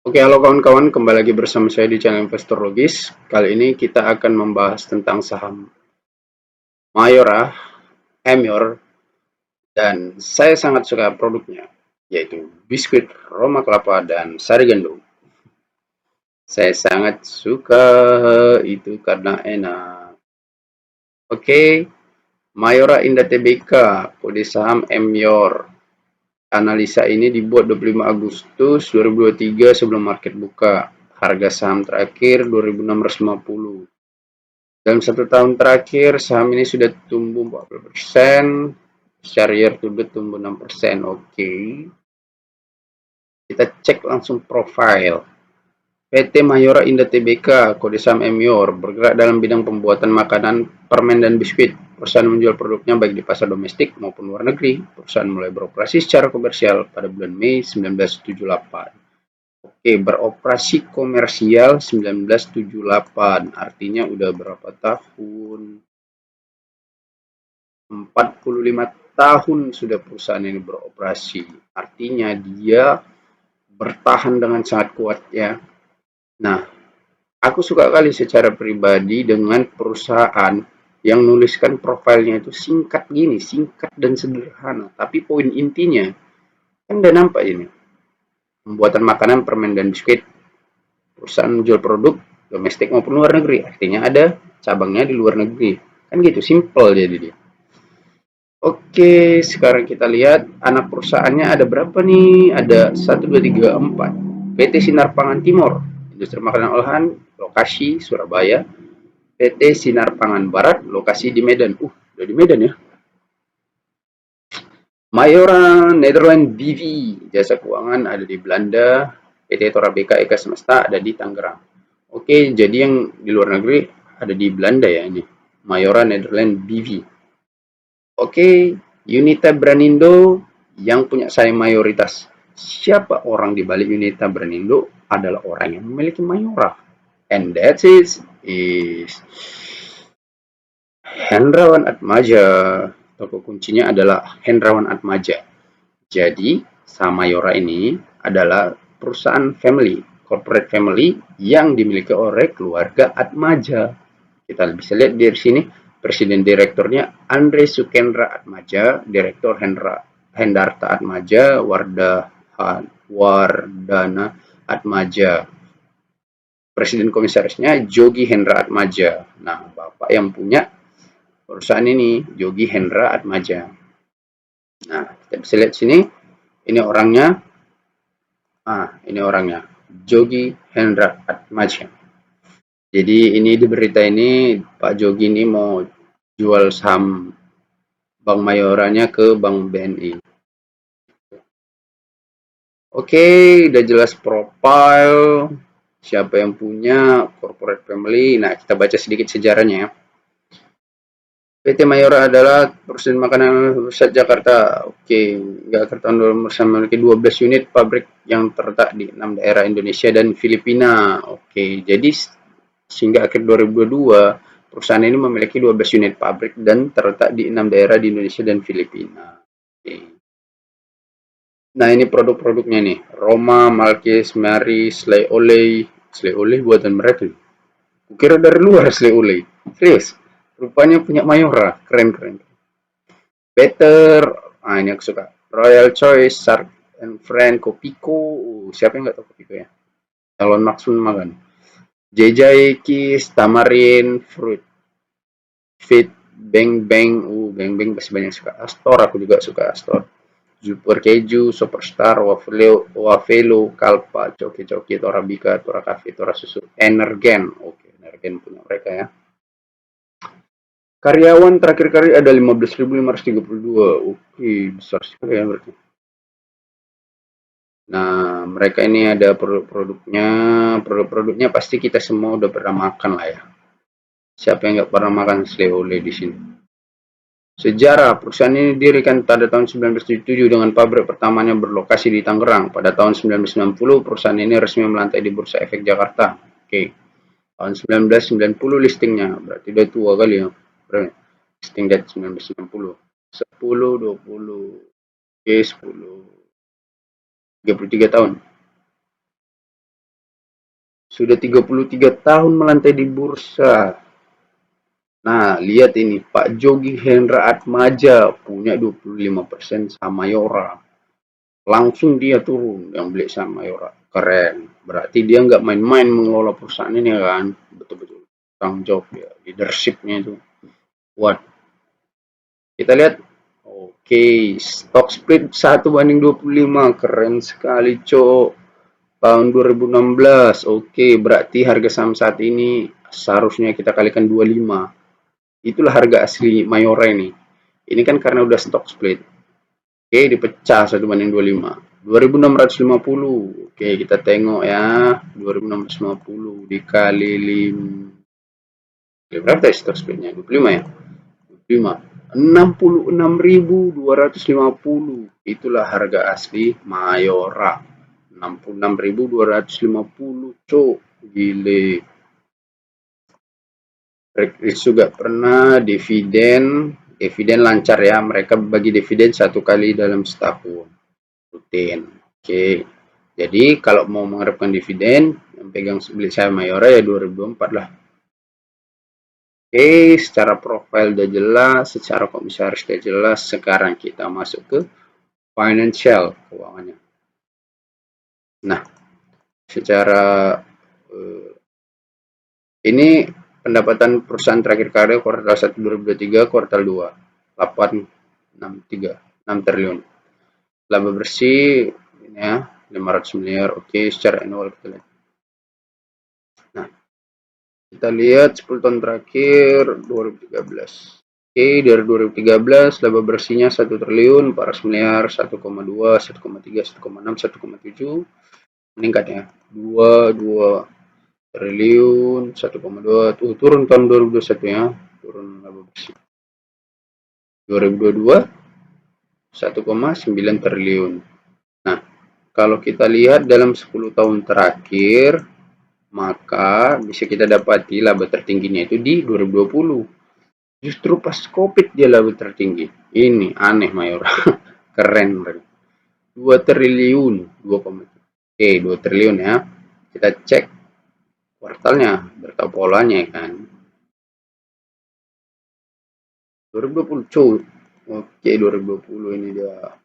Oke, halo kawan-kawan, kembali lagi bersama saya di channel Investor Logis. Kali ini kita akan membahas tentang saham Mayora, Emior, dan saya sangat suka produknya, yaitu biskuit Roma Kelapa dan Sari Gandum. Saya sangat suka itu karena enak. Oke, Mayora Indah Tbk, kode saham Emior. Analisa ini dibuat 25 Agustus 2023 sebelum market buka. Harga saham terakhir 2.650. Dalam 1 tahun terakhir, saham ini sudah tumbuh 40%, secara year to date tumbuh 6%. Oke, kita cek langsung profile. PT Mayora Indah Tbk, kode saham Emior, bergerak dalam bidang pembuatan makanan, permen, dan biskuit. Perusahaan menjual produknya baik di pasar domestik maupun luar negeri. Perusahaan mulai beroperasi secara komersial pada bulan Mei 1978. Oke, beroperasi komersial 1978, artinya udah berapa tahun? 45 tahun sudah perusahaan ini beroperasi. Artinya dia bertahan dengan sangat kuat ya. Nah, aku suka kali secara pribadi dengan perusahaan yang nuliskan profilnya itu singkat gini, singkat dan sederhana. Tapi poin intinya, kan udah nampak ini. Pembuatan makanan, permen, dan biskuit. Perusahaan menjual produk domestik maupun luar negeri. Artinya ada cabangnya di luar negeri. Kan gitu, simple jadi dia. Oke, sekarang kita lihat anak perusahaannya ada berapa nih? Ada 1, 2, 3, 4. PT Sinar Pangan Timur, Industri Makanan Olahan, lokasi Surabaya. PT Sinar Pangan Barat, lokasi di Medan. Udah di Medan ya. Mayora Netherlands BV, jasa keuangan ada di Belanda. PT Torabeka Eka Semesta ada di Tangerang. Oke, jadi yang di luar negeri ada di Belanda ya ini. Mayora Netherlands BV. Oke, Unita Branindo yang punya saham mayoritas. Siapa orang di balik Unita Branindo adalah orang yang memiliki Mayora. And that is Hendrawan Atmaja. Toko kuncinya adalah Hendrawan Atmaja. Jadi, saham Mayora ini adalah perusahaan family, corporate family yang dimiliki oleh keluarga Atmaja. Kita bisa lihat di sini presiden direkturnya Andre Sukendra Atmaja, direktur Hendarta Atmaja, Wardana Atmaja. Presiden komisarisnya Jogi Hendra Atmaja. Nah, Bapak yang punya perusahaan ini Jogi Hendra Atmaja. Nah, kita bisa lihat sini, ini orangnya. Ini orangnya. Jogi Hendra Atmaja. Jadi ini di berita ini Pak Jogi ini mau jual saham Bank Mayoranya ke Bank BNI. Oke, udah jelas profile, siapa yang punya, corporate family. Nah, kita baca sedikit sejarahnya ya. PT Mayora adalah perusahaan makanan pusat Jakarta. Oke, Jakarta memiliki 12 unit pabrik yang terletak di 6 daerah Indonesia dan Filipina. Oke, jadi sehingga akhir 2022, perusahaan ini memiliki 12 unit pabrik dan terletak di 6 daerah di Indonesia dan Filipina. Oke. Nah, ini produk-produknya nih. Roma, Malkis, Mary, Slay Olay. Slay Olay buatan mereka. Kukira dari luar Slay Olay. Serius. Rupanya punya Mayora. Keren-keren. Better. Ini aku suka. Royal Choice, Shark and Friend, Kopiko. Siapa yang nggak tahu Kopiko ya? Calon Maxun makan. Jejai, Kiss, Tamarin, Fruit. Fit, Bang Bang. Bang Bang pasti banyak suka. Astor, aku juga suka Astor. Super Keju, Superstar, Wafelo, Kalpa, Coki Coki, Torabika, Tora Cafe, Tora Susu, Energen. Oke, Energen punya mereka ya. Karyawan terakhir kali ada 15.532. Oke, besar sekali ya berarti. Nah, mereka ini ada produk-produknya. Produk-produknya pasti kita semua udah pernah makan lah ya. Siapa yang nggak pernah makan Sleole di sini? Sejarah, perusahaan ini didirikan pada tahun 1977 dengan pabrik pertamanya berlokasi di Tangerang. Pada tahun 1990, perusahaan ini resmi melantai di Bursa Efek Jakarta. Oke, tahun 1990 listingnya, berarti udah tua kali ya. Listing date 1990. 10, 20, oke 10, 33 tahun. Sudah 33 tahun melantai di bursa. Nah, lihat ini, Pak Jogi Hendra Atmaja punya 25% saham Mayora. Langsung dia turun yang beli saham Mayora. Keren. Berarti dia nggak main-main mengelola perusahaan ini kan. Betul-betul tanggung jawab ya. Leadershipnya itu kuat. Kita lihat. Oke, stock split 1/25. Keren sekali, Cok. Tahun 2016. Oke, berarti harga saham saat ini seharusnya kita kalikan 25. Itulah harga asli Mayora ini. Ini kan karena udah stock split. Oke, dipecah 1/25. 2650. Oke, kita tengok ya. 2650 dikali 5. Berapa tadi stock splitnya? 25 ya? 25. 66.250. Itulah harga asli Mayora. 66.250, cuk. Gile. Juga pernah dividen lancar ya, mereka bagi dividen 1 kali dalam setahun rutin. Oke, jadi kalau mau mengharapkan dividen yang pegang beli saham Mayora ya 2024 lah. Oke, secara profil udah jelas, secara komisaris udah jelas. Sekarang kita masuk ke financial, keuangannya. Nah, secara ini pendapatan perusahaan terakhir kali kuartal 1 2023, kuartal 2 863 6 triliun. Laba bersih ini ya 500 miliar. Oke, secara annual kita lihat. Nah, kita lihat 10 tahun terakhir 2013. Oke, dari 2013 laba bersihnya 1 triliun 400 miliar, 1,2, 1,3, 1,6, 1,7 meningkat ya. 2 triliun 1,2 tuh turun tahun 2021 ya, turun laba bersih. 2022 1,9 triliun. Nah, kalau kita lihat dalam 10 tahun terakhir, maka bisa kita dapati laba tertingginya itu di 2020. Justru pas Covid dia laba tertinggi. Ini aneh Mayora. Keren mereka. 2 triliun, 2, oke, 2 triliun ya. Kita cek kuartalnya, berapa polanya kan. 2020 cuy. Oke, 2020 ini dia.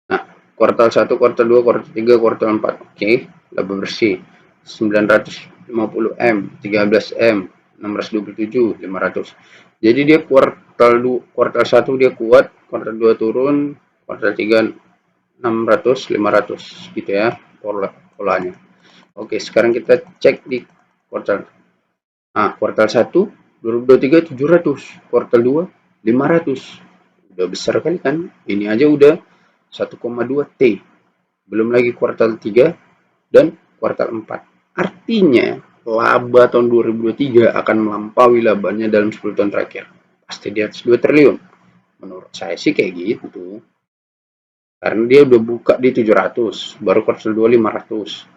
Nah, kuartal 1, kuartal 2, kuartal 3, kuartal 4. Oke, laba bersih 950 M, 13 M, 627, 500. Jadi dia kuartal 1 dia kuat, kuartal 2 turun, kuartal 3 600, 500 gitu ya polanya. Oke, sekarang kita cek di kuartal. Nah, kuartal 1 2023 700, kuartal 2 500. Udah besar kali kan? Ini aja udah 1,2 T. Belum lagi kuartal 3 dan kuartal 4. Artinya, laba tahun 2023 akan melampaui labanya dalam 10 tahun terakhir. Pasti di atas 2 triliun. Menurut saya sih kayak gitu. Karena dia udah buka di 700, baru kuartal 2 500.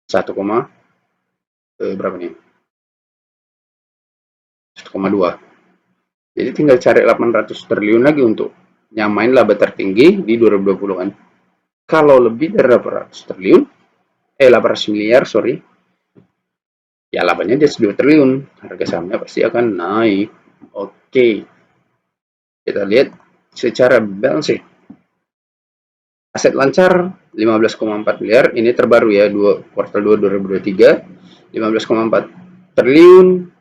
1, berapa nih? 1,2. Jadi tinggal cari 800 triliun lagi untuk nyamain laba tertinggi di 2020 kan. Kalau lebih dari 800 triliun, 800 miliar, sorry, ya labanya dia 2 triliun. Harga sahamnya pasti akan naik. Oke. Kita lihat secara balance sheet. Aset lancar 15,4 miliar, ini terbaru ya, kuartal 2 2023, 15,4 triliun.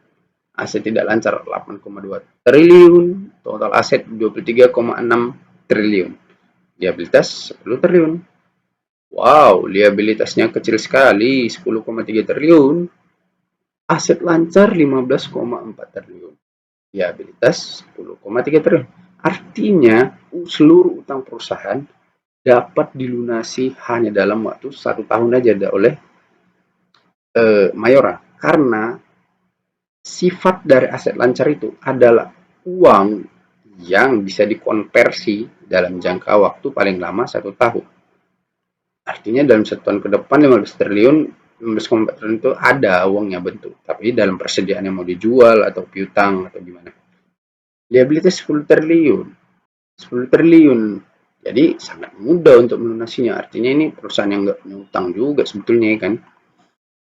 Aset tidak lancar 8,2 triliun, total aset 23,6 triliun. Liabilitas 10 triliun. Wow, liabilitasnya kecil sekali, 10,3 triliun. Aset lancar 15,4 triliun. Liabilitas 10,3 triliun. Artinya, seluruh utang perusahaan dapat dilunasi hanya dalam waktu 1 tahun aja oleh Mayora. Karena sifat dari aset lancar itu adalah uang yang bisa dikonversi dalam jangka waktu paling lama 1 tahun. Artinya dalam 1 tahun ke depan 15 triliun, 15,4 triliun itu ada uangnya bentuk. Tapi dalam persediaan yang mau dijual atau piutang atau gimana. Liabilitas 10 triliun. 10 triliun Jadi sangat mudah untuk melunasinya. Artinya ini perusahaan yang nggak punya utang juga sebetulnya kan.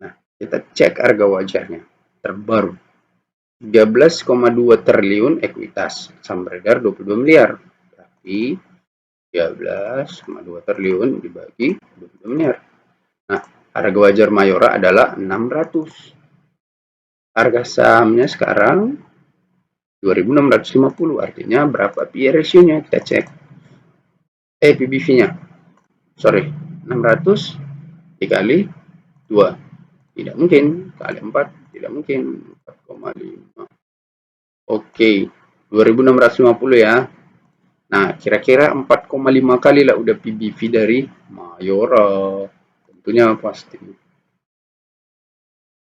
Nah, kita cek harga wajarnya. Terbaru 13,2 triliun ekuitas, saham beredar 22 miliar. Tapi 13,2 triliun dibagi 22 miliar. Nah, harga wajar Mayora adalah 600. Harga sahamnya sekarang 2.650, artinya berapa PE ratio-nya? Kita cek. PBV-nya. Sorry, 600 dikali 2. Tidak mungkin. Kali 4, tidak mungkin. 4,5. Oke, 2.650 ya. Nah, kira-kira 4,5 kali lah udah PBV dari Mayora. Tentunya pasti.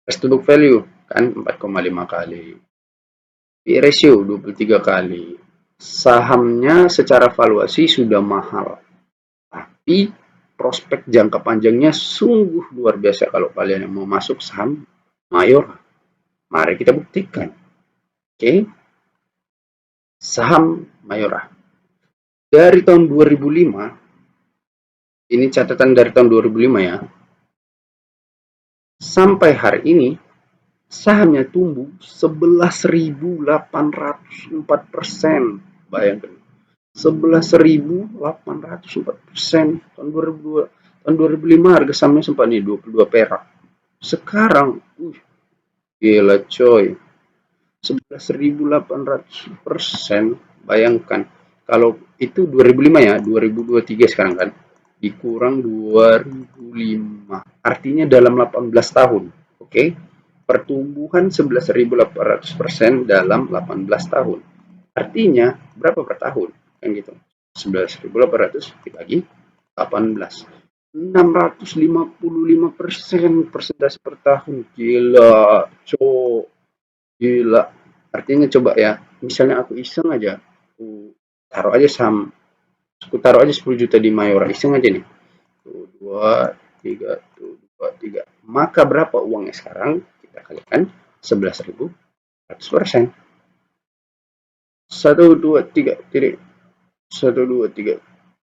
Price to book value kan 4,5 kali. PE ratio 23 kali. Sahamnya secara valuasi sudah mahal. Tapi prospek jangka panjangnya sungguh luar biasa kalau kalian yang mau masuk saham Mayora. Mari kita buktikan. Oke. Saham Mayora. Dari tahun 2005, ini catatan dari tahun 2005 ya. Sampai hari ini sahamnya tumbuh 11.804%. Bayangkan. 11.804%. Tahun 2002, tahun 2005 harga sahamnya sempat nih 22 perak. Sekarang, gila coy. 11.800%. Bayangkan. Kalau itu 2005 ya, 2023 sekarang kan. Dikurang 2005. Artinya dalam 18 tahun. Oke. Pertumbuhan 11.800% dalam 18 tahun. Artinya berapa per tahun? Kan gitu. 11.800 dibagi 18. 655% persentase per tahun. Gila, cok. Gila. Artinya coba ya, misalnya aku iseng aja, aku taruh aja saham, aku taruh aja 10 juta di Mayora, iseng aja nih. Tuh, 2, 3, tuh, 2, 3. Maka berapa uangnya sekarang? Kita kalikan 11.100%. 1, 2, 3, tirik. 1, 2, 3,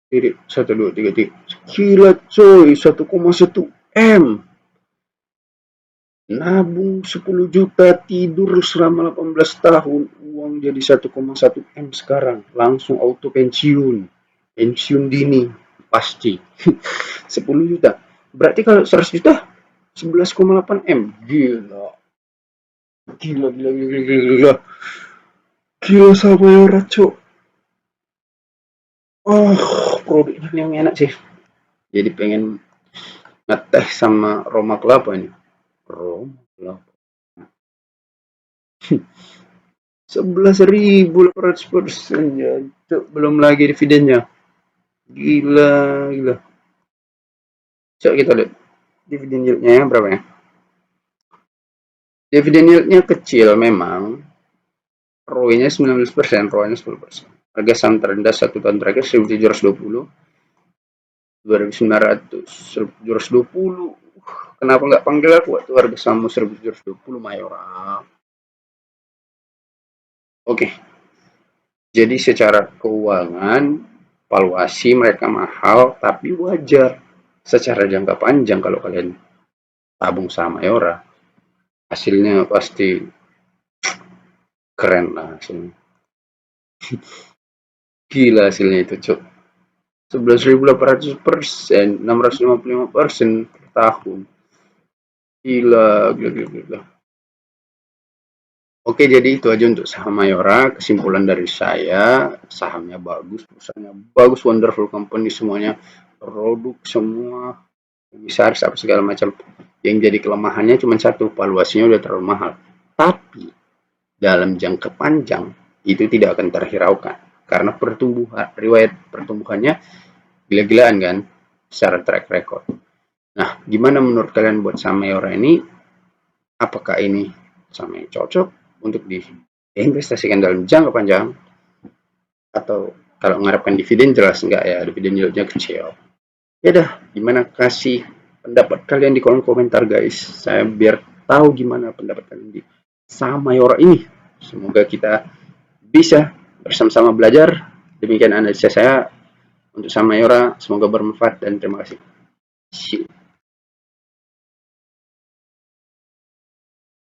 tirik. 1, 2, 3, tirik. Gila coy, 1,1 M. Nabung 10 juta, tidur selama 18 tahun, uang jadi 1,1 M sekarang. Langsung auto pensiun. Pensiun dini. Pasti. 10 juta. Berarti kalau 100 juta, 11,8 M. Gila. Gila, gila, gila, gila, gila. Gila sama Mayora, cok. Oh, produknya yang enak sih. Jadi pengen ngeteh sama Roma kelapa ini. Roma kelapa. 11.800% ya. Belum lagi dividennya. Gila, gila. Coba kita lihat dividen yieldnya ya, berapa ya? Dividen yieldnya kecil memang. ROE-nya 19%, ROE-nya 10%. Harga saham terendah 1 tahun terakhir 1.720. 2.900, 1.720. Kenapa nggak panggil aku waktu harga saham 1.720 Mayora? Oke. Jadi secara keuangan, valuasi mereka mahal, tapi wajar. Secara jangka panjang kalau kalian tabung saham Mayora, hasilnya pasti keren lah hasilnya. Gila hasilnya itu, cok. 11.800%, 655% per tahun. Gila, gila, gila, gila. Oke, jadi itu aja untuk saham Mayora. Kesimpulan dari saya, sahamnya bagus, perusahaannya bagus, wonderful company semuanya, produk semua, besar, apa segala macam. Yang jadi kelemahannya cuma satu, valuasinya udah terlalu mahal. Tapi dalam jangka panjang itu tidak akan terhiraukan karena riwayat pertumbuhannya gila-gilaan kan secara track record. Nah, gimana menurut kalian buat saham Mayora ini? Apakah ini saham yang cocok untuk diinvestasikan dalam jangka panjang? Atau kalau mengharapkan dividen jelas enggak ya, dividen yieldnya kecil. Ya dah, gimana, kasih pendapat kalian di kolom komentar guys. Saya biar tahu gimana pendapat kalian di saham Mayora ini. Semoga kita bisa bersama-sama belajar. Demikian analisa saya untuk saham Mayora. Semoga bermanfaat dan terima kasih.